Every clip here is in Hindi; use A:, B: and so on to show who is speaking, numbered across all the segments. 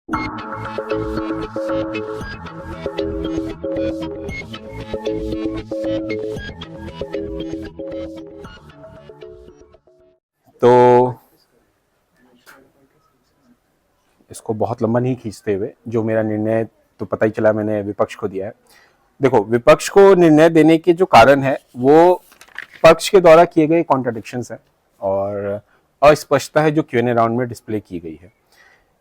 A: तो इसको बहुत लंबा नहीं खींचते हुए, जो मेरा निर्णय तो पता ही चला मैंने विपक्ष को दिया है। देखो, विपक्ष को निर्णय देने के जो कारण है वो पक्ष के द्वारा किए गए कॉन्ट्राडिक्शंस है और अस्पष्टता है जो क्यूएनए राउंड में डिस्प्ले की गई है।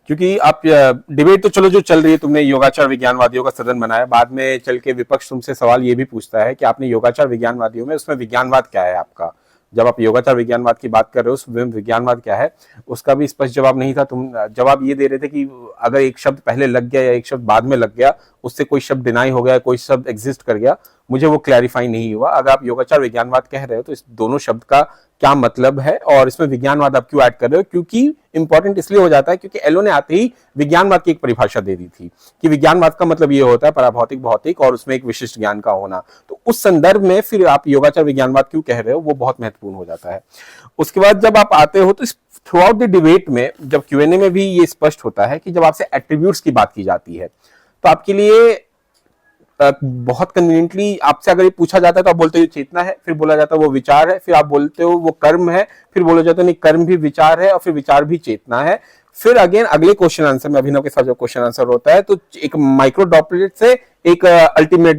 A: क्योंकि आप डिबेट तो चलो जो चल रही है, तुमने योगाचार विज्ञानवादियों का सदन बनाया, बाद में चल के विपक्ष तुमसे सवाल ये भी पूछता है कि आपने योगाचार विज्ञानवादियों में, उसमें विज्ञानवाद क्या है आपका? जब आप योगाचार विज्ञानवाद की बात कर रहे हो, उसमें विज्ञानवाद क्या है, उसका भी स्पष्ट जवाब नहीं था। तुम जवाब ये दे रहे थे कि अगर एक शब्द पहले लग गया या एक शब्द बाद में लग गया, उससे कोई शब्द डिनाई हो गया, कोई शब्द एग्जिस्ट कर गया, मुझे वो क्लैरिफाई नहीं हुआ। अगर आप योगाचार विज्ञानवाद कह रहे हो तो इस दोनों शब्द का क्या मतलब है और इसमें विज्ञानवाद आप क्यों ऐड कर रहे हो? क्योंकि इंपॉर्टेंट इसलिए हो जाता है क्योंकि एलो ने आते ही विज्ञानवाद की एक परिभाषा दे दी थी कि विज्ञानवाद का मतलब ये होता है पराभौतिक, भौतिक और उसमें एक विशिष्ट ज्ञान का होना। तो उस संदर्भ में फिर आप योगाचार विज्ञानवाद क्यों कह रहे हो, वो बहुत महत्वपूर्ण हो जाता है। उसके बाद जब आप आते हो तो थ्रू आउट द डिबेट में, जब क्यूएनए में भी ये स्पष्ट होता है कि जब आपसे एट्रीब्यूट्स की बात की जाती है तो आपके लिए बहुत कन्वीनियंटली आपसे अगर ये पूछा जाता है तो आप बोलते हो चेतना है, फिर बोला जाता है वो विचार है, फिर आप बोलते हो वो कर्म है, फिर बोला जाता है नहीं कर्म भी विचार है और फिर विचार भी चेतना है। फिर अगेन अगले क्वेश्चन आंसर में अभिनव के साथ जो क्वेश्चन आंसर होता है तो एक माइक्रो ड्रॉपलेट से एक अल्टीमेट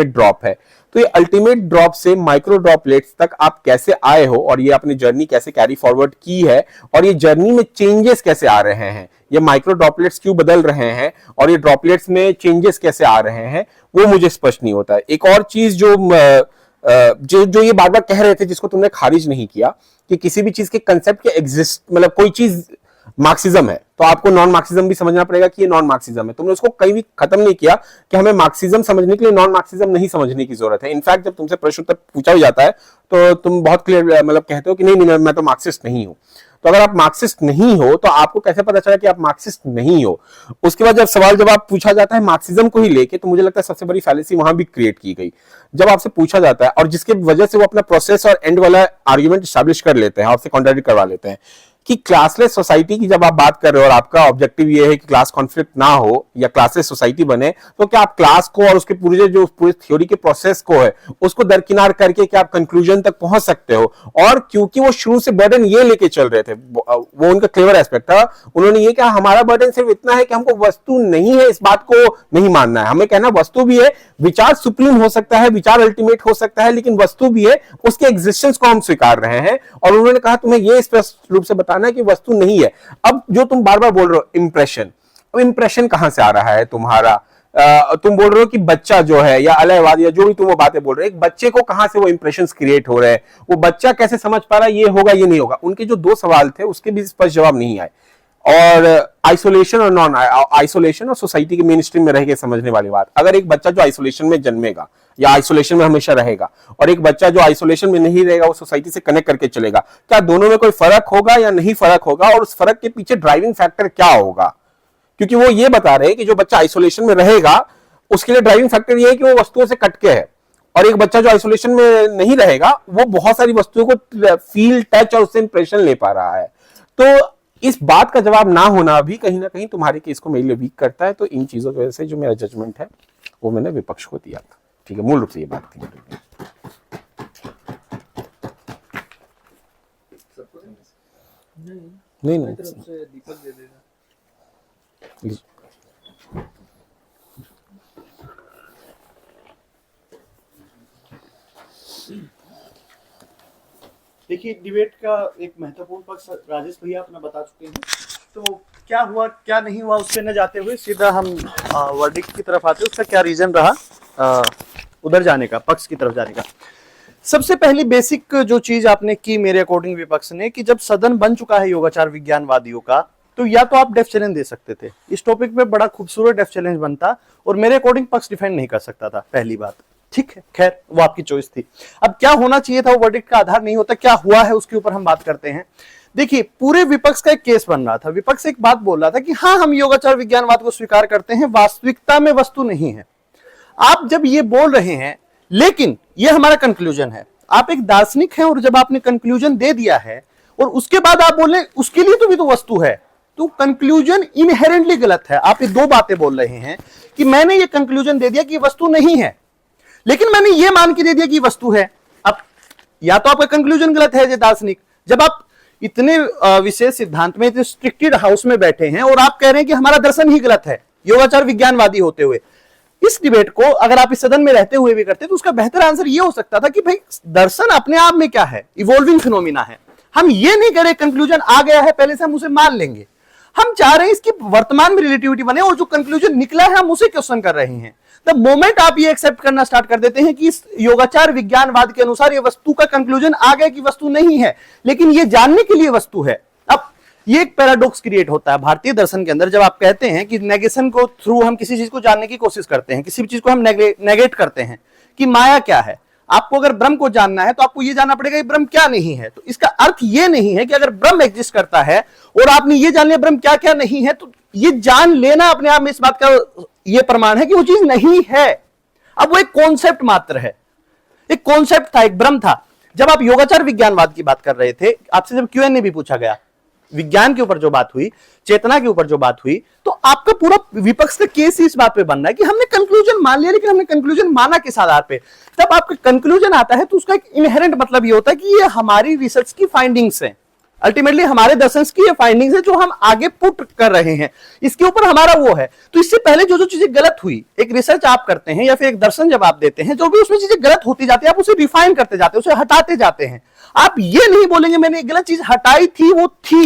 A: ड्रॉप है। तो ये अल्टीमेट ड्रॉप से माइक्रो ड्रॉपलेट्स तक आप कैसे आए हो और ये अपनी जर्नी कैसे कैरी फॉरवर्ड की है और ये जर्नी में चेंजेस कैसे आ रहे हैं, ये माइक्रो ड्रॉपलेट्स क्यों बदल रहे हैं और ये ड्रॉपलेट्स में चेंजेस कैसे आ रहे हैं, वो मुझे स्पष्ट नहीं होता है। एक और चीज जो ये बार बार कह रहे थे, जिसको तुमने खारिज नहीं किया, कि किसी भी चीज के कंसेप्ट के एग्जिस्ट, मतलब कोई चीज मार्क्सिज्म है तो आपको नॉन मार्क्सिज्म भी समझना पड़ेगा कि ये नॉन मार्क्सिज्म है। तुमने उसको कहीं भी खत्म नहीं किया कि हमें मार्क्सिज्म समझने के लिए नॉन मार्क्सिज्म नहीं समझने की जरूरत है। इनफैक्ट जब तुमसे प्रश्न उत्तर पूछा भी जाता है तो तुम बहुत क्लियर मतलब कहते हो कि नहीं मैं तो मार्क्सिस्ट नहीं हूं। तो अगर आप मार्क्सिस्ट नहीं हो तो आपको कैसे पता चला कि आप मार्क्सिस्ट नहीं हो? उसके बाद जब सवाल जवाब पूछा जाता है मार्क्सिज्म को ही लेके, तो मुझे लगता है सबसे बड़ी फैलेसी वहां भी क्रिएट की गई। जब आपसे पूछा जाता है और जिसके वजह से वो अपना प्रोसेस और एंड वाला आर्ग्यूमेंट स्टैब्लिश कर लेते हैं, आपसे कॉन्ट्राडिक्ट करवा लेते हैं कि क्लासलेस सोसाइटी की जब आप बात कर रहे हो और आपका ऑब्जेक्टिव ये है कि क्लास कॉन्फ्लिक्ट ना हो या क्लासलेस सोसाइटी बने, तो क्या आप क्लास को और उसके पूरे थ्योरी के प्रोसेस को है उसको दरकिनार करके क्या आप कंक्लूजन तक पहुंच सकते हो? और क्योंकि वो शुरू से बर्डन ये लेके चल रहे थे, वो उनका क्लेवर एस्पेक्ट था, उन्होंने ये कहा हमारा बर्डन सिर्फ इतना है कि हमको वस्तु नहीं है इस बात को नहीं मानना है, हमें कहना वस्तु भी है, विचार सुप्रीम हो सकता है, विचार अल्टीमेट हो सकता है, लेकिन वस्तु भी है, उसके एग्जिस्टेंस को हम स्वीकार रहे हैं। और उन्होंने कहा तुम्हें ये स्पष्ट रूप से बताना है कि वस्तु नहीं है। अब जो तुम बार बार बोल रहे हो इंप्रेशन, अब इंप्रेशन कहां से आ रहा है तुम्हारा? तुम बोल रहे हो कि बच्चा जो है या अलयवाद या जो भी तुम वो बातें बोल रहे हो, एक बच्चे को कहां से वो इंप्रेशंस क्रिएट हो रहे हैं? वो बच्चा कैसे समझ पा रहा है ये होगा ये नहीं होगा? उनके जो दो सवाल थे उसके भी स्पष्ट जवाब नहीं आए। और आइसोलेशन और नॉन आइसोलेशन और सोसाइटी के मेन स्ट्रीम में रह के समझने वाली बात, अगर एक बच्चा जो आइसोलेशन में जन्मेगा या आइसोलेशन में हमेशा रहेगा और एक बच्चा जो आइसोलेशन में नहीं रहेगा वो सोसाइटी से कनेक्ट करके चलेगा, क्या दोनों में कोई फर्क होगा या नहीं फर्क होगा? और उस फर्क के पीछे ड्राइविंग फैक्टर क्या होगा? क्योंकि वो ये बता रहे हैं कि जो बच्चा आइसोलेशन में रहेगा उसके लिए ड्राइविंग फैक्टर ये है कि वो वस्तुओं से कटके है, और एक बच्चा जो आइसोलेशन में नहीं रहेगा वो बहुत सारी वस्तुओं को फील, टच और उससे इंप्रेशन ले पा रहा है। तो इस बात का जवाब ना होना भी कहीं ना कहीं तुम्हारे केस को मेरे लिए वीक करता है। तो इन चीजों की वजह से जो मेरा जजमेंट है वो मैंने विपक्ष को दिया था। ठीक है, मूल रूप से ये बात थी। नहीं दीपक दे देना।
B: देखिए, डिबेट का एक महत्वपूर्ण पक्ष राजेश भैया अपना बता चुके हैं, तो क्या हुआ क्या नहीं हुआ उससे न जाते हुए सीधा हम वर्डिक्ट की तरफ आते हैं। उसका क्या रीजन रहा उधर जाने का, पक्ष की तरफ जाने का? सबसे पहली बेसिक जो चीज आपने की मेरे अकॉर्डिंग विपक्ष ने, कि जब सदन बन चुका है योगाचार विज्ञानवादियों का, तो या तो आप डेफ चैलेंज दे सकते थे, इस टॉपिक पे बड़ा खूबसूरत डेफ चैलेंज बनता और मेरे अकॉर्डिंग पक्ष डिफेंड नहीं कर सकता था, पहली बात। ठीक है, खैर वो आपकी चॉइस थी। अब क्या होना चाहिए था वो वर्डिक्ट का आधार नहीं होता, क्या हुआ है उसके ऊपर हम बात करते हैं। देखिए, पूरे विपक्ष का एक केस बन रहा था, विपक्ष एक बात बोल रहा था कि हाँ हम योगाचार विज्ञानवाद को स्वीकार करते हैं, वास्तविकता में वस्तु नहीं है। आप जब ये बोल रहे हैं, लेकिन ये हमारा कंक्लूजन है, आप एक दार्शनिक हैं और जब आपने कंक्लूजन दे दिया है और उसके बाद आप बोले उसके लिए तो भी तो वस्तु है, तो कंक्लूजन इनहेरेंटली गलत है। आप ये दो बातें बोल रहे हैं कि मैंने ये कंक्लूजन दे दिया कि वस्तु नहीं है, लेकिन मैंने ये मान के दे दिया कि वस्तु है। अब या तो आपका कंक्लूजन गलत है दार्शनिक, जब आप इतने विशेष सिद्धांत में, इतने स्ट्रिक्टेड हाउस में बैठे हैं और आप कह रहे हैं कि हमारा दर्शन ही गलत है, योगाचार विज्ञानवादी होते हुए। इस डिबेट को अगर आप इस सदन में रहते हुए भी करते तो उसका बेहतर आंसर ये हो सकता था कि भाई दर्शन अपने आप में क्या है, इवॉल्विंग फिनोमिना है। हम ये नहीं कह रहे कंक्लूजन आ गया है पहले से हम उसे मान लेंगे, हम चाह रहे हैं इसकी वर्तमान में रिलेटिविटी बने और जो कंक्लूजन निकला है हम उसे क्वेश्चन कर रहे हैं। द मोमेंट आप ये एक्सेप्ट करना स्टार्ट कर देते हैं कि इस योगाचार विज्ञानवाद के अनुसार ये वस्तु का कंक्लूजन आ गया कि वस्तु नहीं है, लेकिन ये जानने के लिए वस्तु है। अब ये एक पैराडॉक्स क्रिएट होता है भारतीय दर्शन के अंदर, जब आप कहते हैं कि नेगेशन को थ्रू हम किसी चीज को जानने की कोशिश करते हैं, किसी भी चीज को हम नेगेट करते हैं कि माया क्या है। आपको अगर ब्रह्म को जानना है तो आपको ये जानना पड़ेगा कि ब्रह्म क्या नहीं है। तो इसका अर्थ ये नहीं है कि अगर ब्रह्म एग्जिस्ट करता है और आपने ये जान लिया ब्रह्म क्या क्या नहीं है, तो ये जान लेना अपने आप में इस बात का ये प्रमाण है कि वो चीज नहीं है। अब वो एक कॉन्सेप्ट मात्र है, एक कॉन्सेप्ट था, एक ब्रह्म था। जब आप योगाचार विज्ञानवाद की बात कर रहे थे, आपसे जब क्यूएनए भी पूछा गया, विज्ञान के ऊपर जो बात हुई, चेतना के ऊपर जो बात हुई, तो आपका पूरा विपक्ष का केस इस बात पे बन रहा है कि हमने कंक्लूजन मान लिया, लेकिन हमने कंक्लूजन माना किस आधार पे। तब आपका कंक्लूजन आता है तो उसका एक इनहेरेंट मतलब ये होता है कि ये हमारी रिसर्च की फाइंडिंग्स हैं, अल्टीमेटली हमारे दर्शन की ये फाइंडिंग्स है जो हम आगे पुट कर रहे हैं, इसके ऊपर हमारा वो है। तो इससे पहले जो जो चीजें गलत हुई, एक रिसर्च आप करते हैं या फिर एक दर्शन जब आप देते हैं, जो भी उसमें चीजें गलत होती जाती है आप उसे रिफाइन करते जाते हैं, उसे हटाते जाते हैं। आप ये नहीं बोलेंगे मैंने एक गलत चीज हटाई थी, वो थी।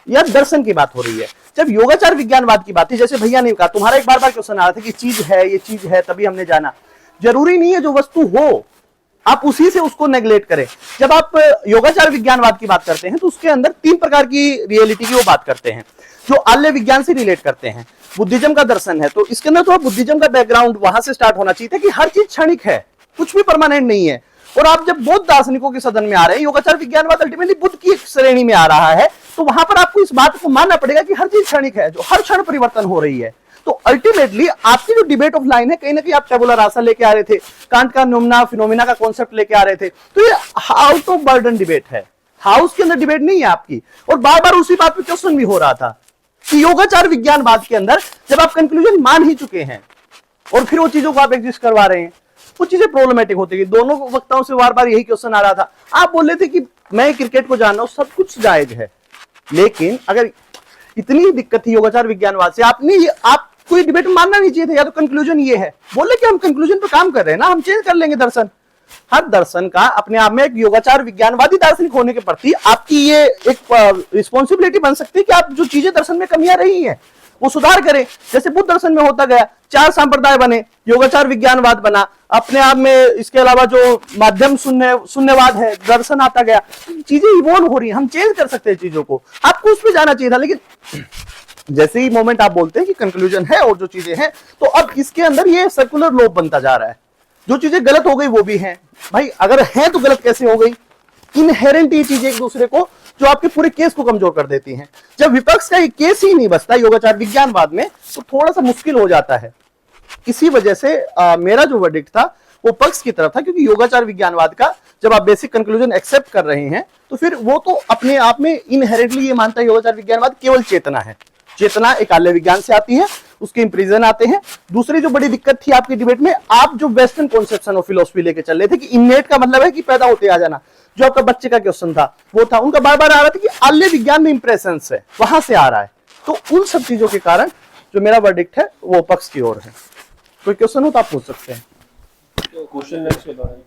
B: यह दर्शन की बात हो रही है। जब योगाचार विज्ञानवाद की बात थी, जैसे भैया ने कहा, तुम्हारा एक बार बार क्वेश्चन आ रहा था कि चीज है, ये चीज है तभी हमने जाना। जरूरी नहीं है जो वस्तु हो आप उसी से उसको नेग्लेक्ट करें। जब आप योगाचार विज्ञानवाद की बात करते हैं तो उसके अंदर 3 प्रकार की रियलिटी की वो बात करते हैं जो आल्य विज्ञान से रिलेट करते हैं। बुद्धिज्म का दर्शन है तो इसके अंदर थोड़ा बुद्धिज्म का बैकग्राउंड वहां से स्टार्ट होना चाहिए था कि हर चीज क्षणिक है, कुछ भी परमानेंट नहीं है। और आप जब बौद्ध दार्शनिकों के सदन में आ रहे हैं, योगाचार विज्ञानवाद अल्टीमेटली बुद्ध की एक श्रेणी में आ रहा है, तो वहां पर आपको इस बात को मानना पड़ेगा कि हर चीज क्षणिक है, जो हर क्षण परिवर्तन हो रही है। तो अल्टीमेटली आपकी जो डिबेट ऑफ लाइन है, कहीं ना कहीं आप टेबुला रासा लेके आ रहे थे, कांट का नोमना फिनोमिना का कॉन्सेप्ट लेके आ रहे थे। तो ये आउट ऑफ बर्डन डिबेट है, हाउस के अंदर डिबेट नहीं है आपकी। और बार बार उसी बात पे क्वेश्चन भी हो रहा था कि योगाचार विज्ञानवाद के अंदर जब आप कंक्लूजन मान ही चुके हैं और फिर वो चीजों को आप एग्जिस्ट करवा रहे हैं, वो चीजें प्रॉब्लमेटिक होती है। दोनों वक्ताओं से बार बार यही क्वेश्चन आ रहा था। आप बोल रहे थे कि मैं क्रिकेट को जान रहा हूं, सब कुछ जायज है, लेकिन अगर इतनी दिक्कत थी योगाचार विज्ञानवाद से, आप कोई डिबेट मानना नहीं चाहिए था। या तो कंक्लूजन ये है, बोले कि हम कंक्लूजन पे काम कर रहे हैं ना, हम चेंज कर लेंगे दर्शन। हर दर्शन का अपने आप में एक योगाचार विज्ञानवादी दार्शनिक होने के प्रति आपकी ये एक रिस्पॉन्सिबिलिटी बन सकती है कि आप जो चीजें दर्शन में कमियां रही हैं वो सुधार करें। जैसे बुद्ध दर्शन में होता गया, 4 संप्रदाय बने, योगाचार विज्ञानवाद बना, अपने आप में इसके अलावा जो माध्यम शून्यवाद है, दर्शन आता गया, चीजें इवॉल्व हो रही हैं, हम चेंज कर सकते हैं चीजों को। आपको उस पर जाना चाहिए था, लेकिन जैसे ही मोमेंट आप बोलते हैं कि कंक्लूजन है और जो चीजें हैं, तो अब इसके अंदर ये सर्कुलर लोब बनता जा रहा है। जो चीजें गलत हो गई वो भी हैं। भाई अगर है तो गलत कैसे हो गई? इनहेरेंट ये चीजें एक दूसरे को, जो आपके पूरे केस को कमजोर कर देती हैं। जब विपक्ष का एक केस ही नहीं बचता योगाचार विज्ञानवाद में, तो थोड़ा सा मुश्किल हो जाता है। इसी वजह से मेरा जो वर्डिक्ट था वो पक्ष की तरफ था, क्योंकि योगाचार विज्ञानवाद का जब आप बेसिक कंक्लूजन एक्सेप्ट कर रहे हैं तो फिर वो तो अपने आप में इनहेरेंटली ये मानता है योगाचार विज्ञानवाद केवल चेतना है। चेतना एक आल्य विज्ञान से आती है, उसके इंप्रिजन आते हैं। दूसरी जो बड़ी दिक्कत थी आपकी डिबेट में, आप जो वेस्टर्न कॉन्सेप्शन ऑफ फिलोसफी लेके चल रहे थे कि इनेट का मतलब है कि पैदा होते आ जाना, जो आपका बच्चे का क्वेश्चन था वो था, उनका बार बार आ रहा था कि आल्य विज्ञान में इंप्रेशंस है, वहां से आ रहा है। तो उन सब चीजों के कारण जो मेरा वर्डिक्ट है वो पक्ष की ओर है। कोई क्वेश्चन हो तो आप पूछ सकते हैं।
A: क्वेश्चन नेक्स्ट के दौरान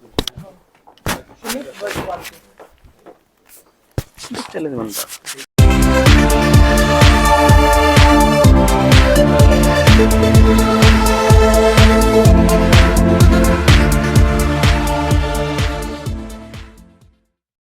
B: चैलेंज बनता है।